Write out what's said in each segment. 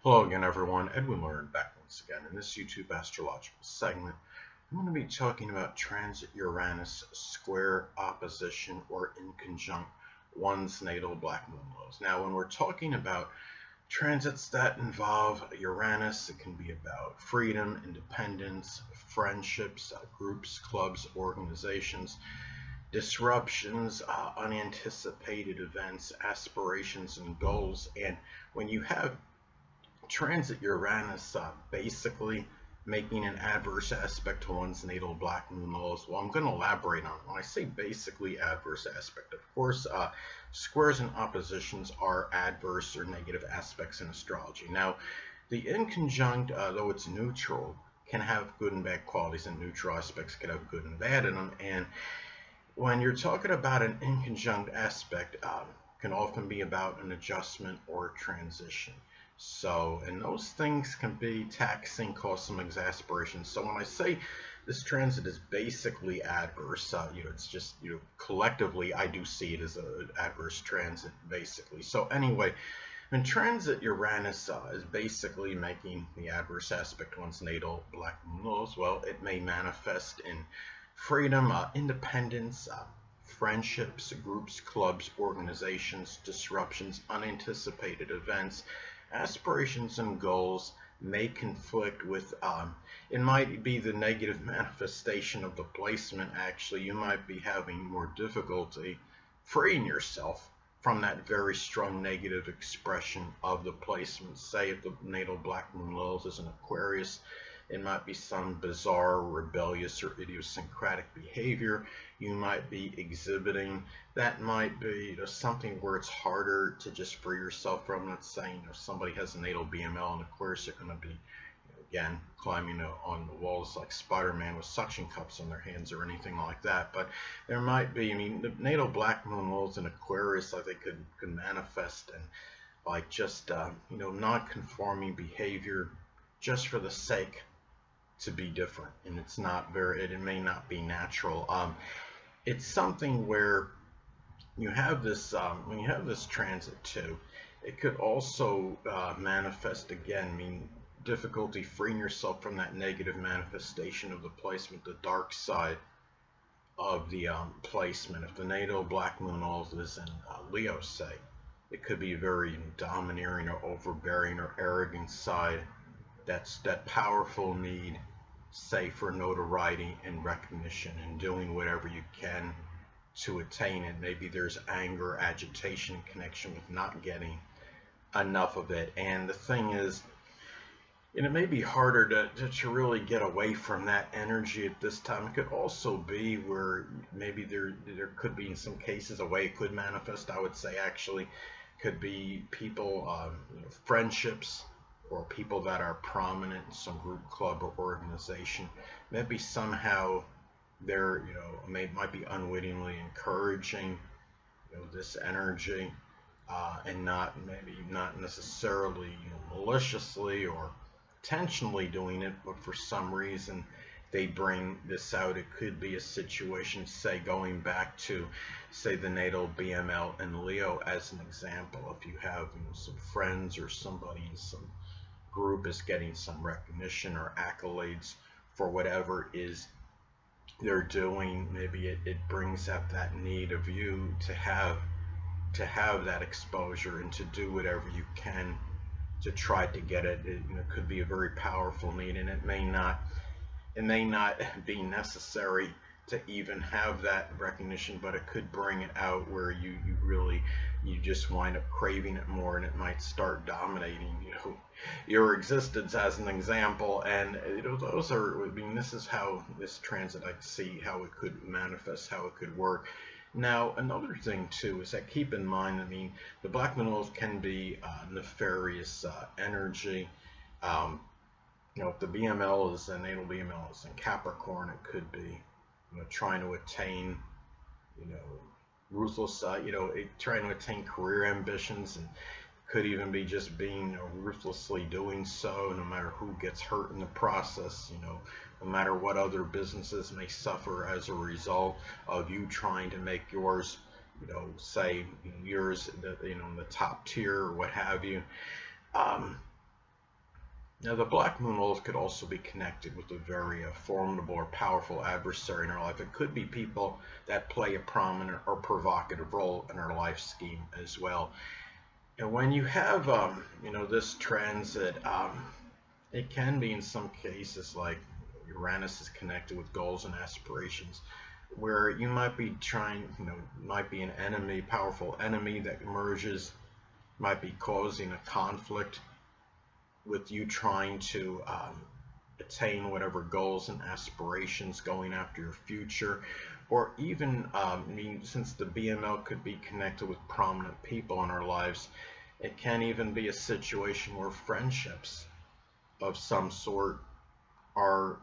Hello again, everyone. Edwin Learnard back once again. In this YouTube astrological segment, I'm going to be talking about transit Uranus square opposition or inconjunct one's natal Black Moon Lilith. Now, when we're talking about transits that involve Uranus, it can be about freedom, independence, friendships, groups, clubs, organizations, disruptions, unanticipated events, aspirations, and goals. And when you have transit Uranus basically making an adverse aspect to one's natal Black Moon Lilith. Well, I'm going to elaborate on it. When I say basically adverse aspect, of course, squares and oppositions are adverse or negative aspects in astrology. Now, the inconjunct, though it's neutral, can have good and bad qualities, and neutral aspects can have good and bad in them. And when you're talking about an inconjunct aspect, can often be about an adjustment or transition. So, and those things can be taxing, cause some exasperation. So when I say this transit is basically adverse, it's just, collectively I do see it as an adverse transit, basically. So anyway, when transit Uranus is basically making the adverse aspect one's natal Black Moon Lilith, well, it may manifest in freedom, independence, friendships, groups, clubs, organizations, disruptions, unanticipated events, aspirations and goals may conflict with, it might be the negative manifestation of the placement. Actually, you might be having more difficulty freeing yourself from that very strong negative expression of the placement. Say if the natal Black Moon Lilith is an Aquarius, it might be some bizarre, rebellious, or idiosyncratic behavior you might be exhibiting. That might be something where it's harder to just free yourself from. I'm not saying if somebody has a natal BML and Aquarius, they're going to be, again, climbing on the walls like Spider-Man with suction cups on their hands or anything like that. But there might be, the natal Black Moon Lilith in Aquarius, I think, could manifest in like just, non-conforming behavior just for the sake to be different, and it's not it may not be natural. It's something where you have this when you have this transit too, it could also manifest again, difficulty freeing yourself from that negative manifestation of the placement, the dark side of the placement. If the natal Black Moon Lilith is in Leo, say, it could be a very domineering or overbearing or arrogant side. That's that powerful need, say, for notoriety and recognition and doing whatever you can to attain it. Maybe there's anger, agitation in connection with not getting enough of it. And the thing is, it may be harder to really get away from that energy at this time. It could also be where maybe there could be, in some cases, a way it could manifest, I would say, actually, could be people, friendships, or people that are prominent in some group, club, or organization. Maybe somehow they're, might be unwittingly encouraging, this energy, and not necessarily, maliciously or intentionally doing it, but for some reason they bring this out. It could be a situation, say, going back to, say, the natal BML and Leo as an example. If you have, some friends or somebody in some group is getting some recognition or accolades for whatever is they're doing, maybe it brings up that need of you to have that exposure and to do whatever you can to try to get it. It could be a very powerful need, and it may not be necessary to even have that recognition, but it could bring it out where you just wind up craving it more, and it might start dominating your existence, as an example. And those are, this is how this transit, I see how it could manifest, how it could work. Now, another thing too is that keep in mind, the Black Moon Lilith can be nefarious energy. If the BML is, the natal BML is in Capricorn, it could be trying to attain, ruthless, trying to attain career ambitions, and could even be just being ruthlessly doing so, no matter who gets hurt in the process, no matter what other businesses may suffer as a result of you trying to make yours, say yours, in the top tier or what have you. Now, the Black Moon Lilith could also be connected with a very formidable or powerful adversary in our life. It could be people that play a prominent or provocative role in our life scheme as well. And when you have, this transit, it can be in some cases like Uranus is connected with goals and aspirations, where you might be trying, might be an enemy, powerful enemy that emerges, might be causing a conflict with you trying to attain whatever goals and aspirations, going after your future, or even, since the BML could be connected with prominent people in our lives, it can even be a situation where friendships of some sort are,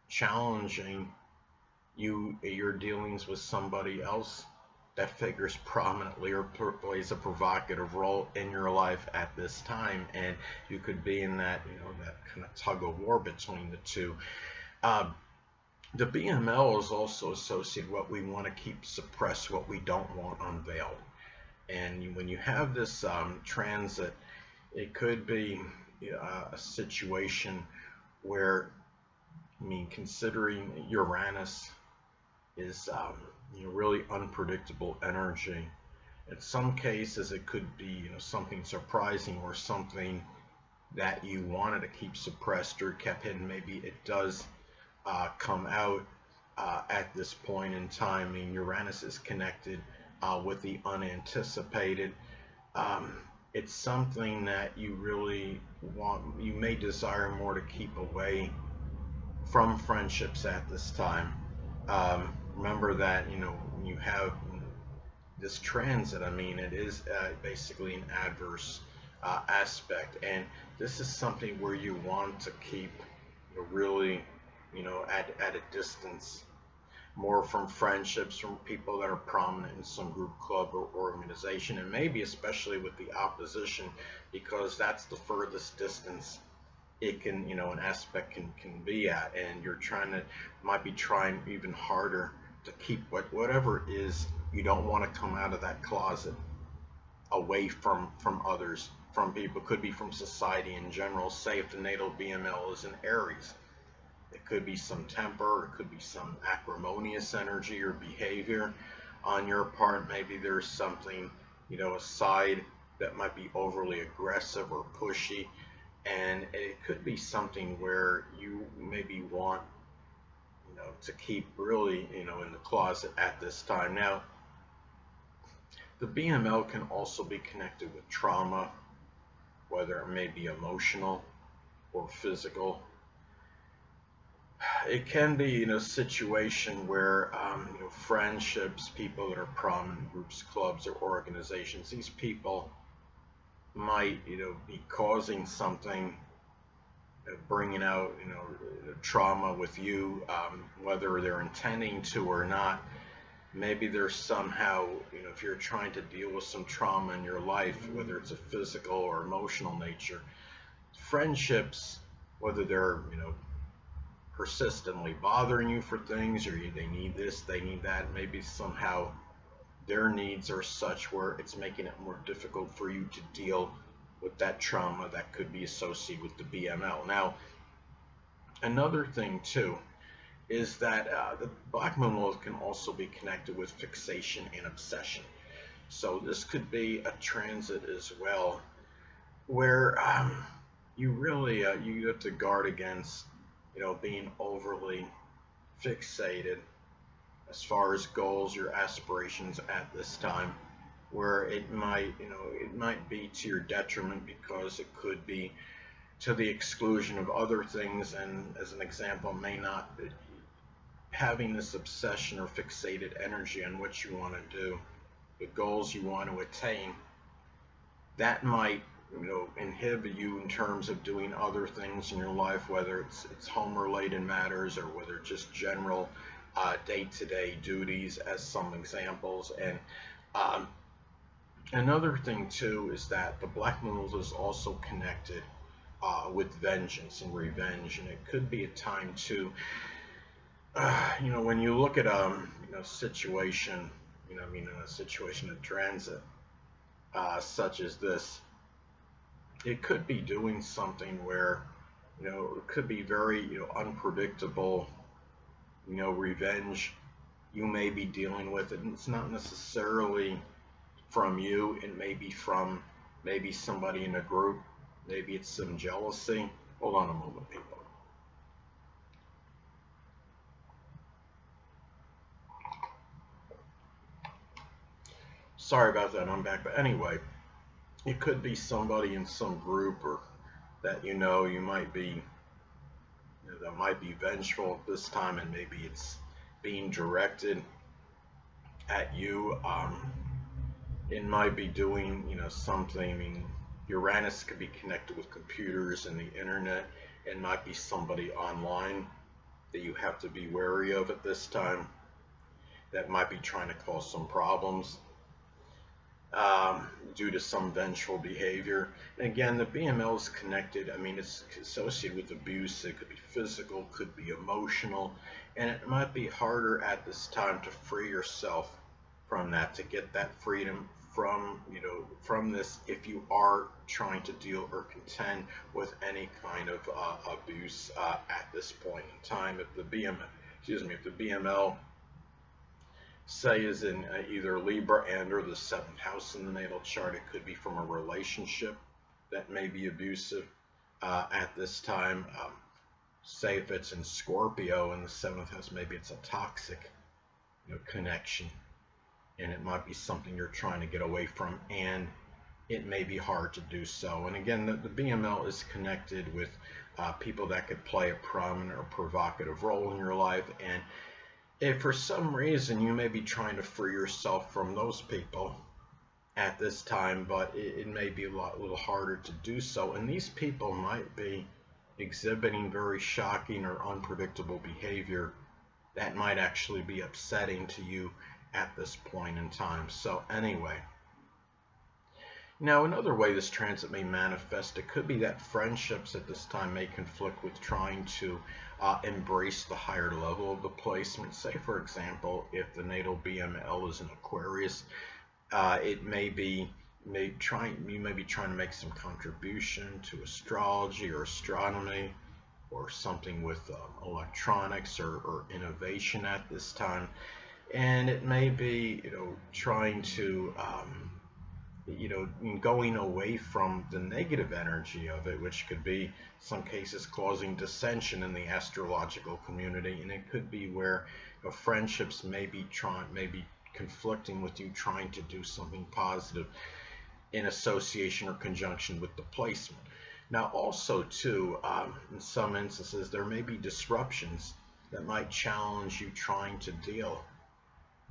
challenging your dealings with somebody else that figures prominently or plays a provocative role in your life at this time, and you could be in that that kind of tug of war between the two. The BML is also associated with what we want to keep suppressed, what we don't want unveiled. And when you have this transit, it could be a situation where, considering Uranus is really unpredictable energy. In some cases, it could be something surprising or something that you wanted to keep suppressed or kept hidden. Maybe it does come out at this point in time. Uranus is connected with the unanticipated. It's something that you really want. You may desire more to keep away from friendships at this time. Remember that when you have this transit, it is basically an adverse aspect, and this is something where you want to keep really at a distance, more from friendships, from people that are prominent in some group, club, or organization, and maybe especially with the opposition, because that's the furthest distance it can, an aspect can be at, and you're might be trying even harder to keep whatever it is. You don't want to come out of that closet away from others, from people. Could be from society in general. Say if the natal BML is in Aries, it could be some temper, it could be some acrimonious energy or behavior on your part. Maybe there's something, a side that might be overly aggressive or pushy, and it could be something where you maybe want to keep really in the closet at this time. Now, the BML can also be connected with trauma, whether it may be emotional or physical. It can be a situation where friendships, people that are prominent in groups, clubs, or organizations, these people might be causing something, bringing out trauma with you, whether they're intending to or not. Maybe there's somehow, if you're trying to deal with some trauma in your life, whether it's a physical or emotional nature, friendships, whether they're persistently bothering you for things, or they need this, they need that, maybe somehow their needs are such where it's making it more difficult for you to deal with that trauma that could be associated with the BML. Now, another thing too is that the Black Moon Lilith can also be connected with fixation and obsession. So this could be a transit as well, where you really you have to guard against being overly fixated as far as goals, your aspirations at this time, where it might be to your detriment, because it could be to the exclusion of other things. And as an example, may not be having this obsession or fixated energy on what you want to do, the goals you want to attain, that might inhibit you in terms of doing other things in your life, whether it's home related matters or whether just general day-to-day duties, as some examples. And another thing too is that the Black Moon Lilith is also connected with vengeance and revenge, and it could be a time to when you look at situation, in a situation of transit such as this, it could be doing something where, it could be very, unpredictable, revenge you may be dealing with. And it's not necessarily from you. It may be from maybe somebody in a group. Maybe it's some jealousy. Hold on a moment, people. Sorry about that, I'm back. But anyway, it could be somebody in some group or that you might be, that might be vengeful this time, and maybe it's being directed at you. It might be doing, something. I mean, Uranus could be connected with computers and the internet. It might be somebody online that you have to be wary of at this time that might be trying to cause some problems due to some vengeful behavior. And again, the BML is connected. I mean, it's associated with abuse. It could be physical, could be emotional, and it might be harder at this time to free yourself from that, to get that freedom from this, if you are trying to deal or contend with any kind of abuse at this point in time. If the BML say is in either Libra and or the 7th house in the natal chart, it could be from a relationship that may be abusive at this time. Say if it's in Scorpio in the 7th house, maybe it's a toxic connection, and it might be something you're trying to get away from, and it may be hard to do so. And again, the BML is connected with people that could play a prominent or provocative role in your life, and if for some reason you may be trying to free yourself from those people at this time, but it may be a little harder to do so. And these people might be exhibiting very shocking or unpredictable behavior that might actually be upsetting to you at this point in time. So anyway, now another way this transit may manifest, it could be that friendships at this time may conflict with trying to embrace the higher level of the placement. Say, for example, if the natal BML is in Aquarius, you may be trying to make some contribution to astrology or astronomy or something with electronics or innovation at this time, and it may be trying to going away from the negative energy of it, which could be, some cases, causing dissension in the astrological community. And it could be where friendships may be conflicting with you trying to do something positive in association or conjunction with the placement. Now also too, in some instances, there may be disruptions that might challenge you trying to deal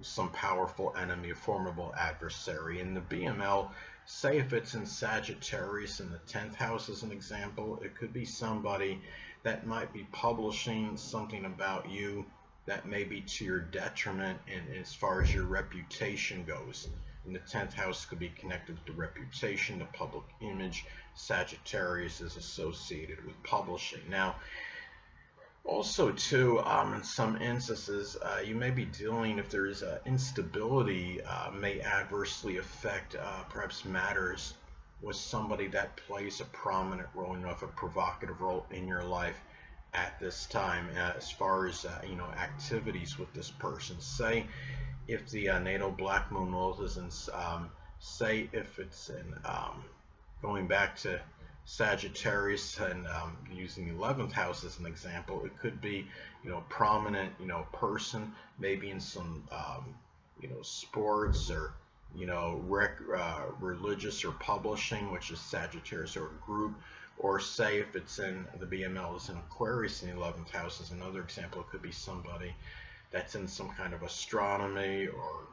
some powerful enemy, a formidable adversary. In the BML, say if it's in Sagittarius in the 10th house as an example, it could be somebody that might be publishing something about you that may be to your detriment, and as far as your reputation goes. And the 10th house could be connected with the reputation, the public image. Sagittarius is associated with publishing. Now, also too, in some instances, you may be dealing, if there is instability, may adversely affect perhaps matters with somebody that plays a prominent role, a provocative role in your life at this time, as far as activities with this person. Say if the natal Black Moon Lilith is in, say if it's in, going back to Sagittarius and using the 11th house as an example, it could be prominent person, maybe in some sports or religious or publishing, which is Sagittarius, or a group. Or say if it's in the BML is in Aquarius in the 11th house as another example, it could be somebody that's in some kind of astronomy or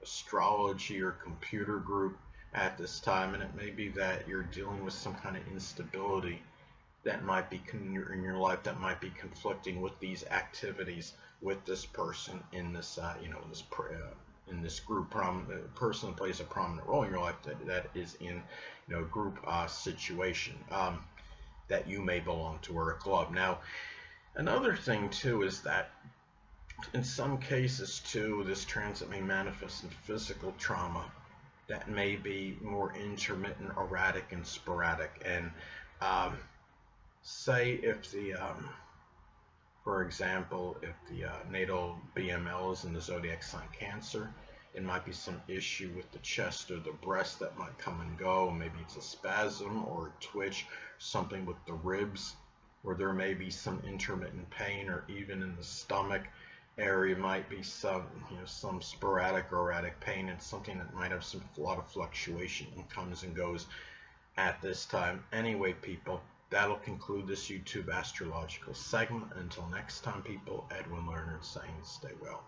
astrology or computer group at this time. And it may be that you're dealing with some kind of instability that might be in your life, that might be conflicting with these activities with this person in this in this group, person that plays a prominent role in your life that is in a group situation that you may belong to, or a club. Now, another thing too is that in some cases too, this transit may manifest in physical trauma that may be more intermittent, erratic, and sporadic. And say if the for example, if the natal BML is in the zodiac sign Cancer, it might be some issue with the chest or the breast that might come and go. Maybe it's a spasm or a twitch, something with the ribs, or there may be some intermittent pain, or even in the stomach area might be some, some sporadic or erratic pain, and something that might have a lot of fluctuation and comes and goes at this time. Anyway, people, that'll conclude this YouTube astrological segment. Until next time, people, Edwin Learnard saying stay well.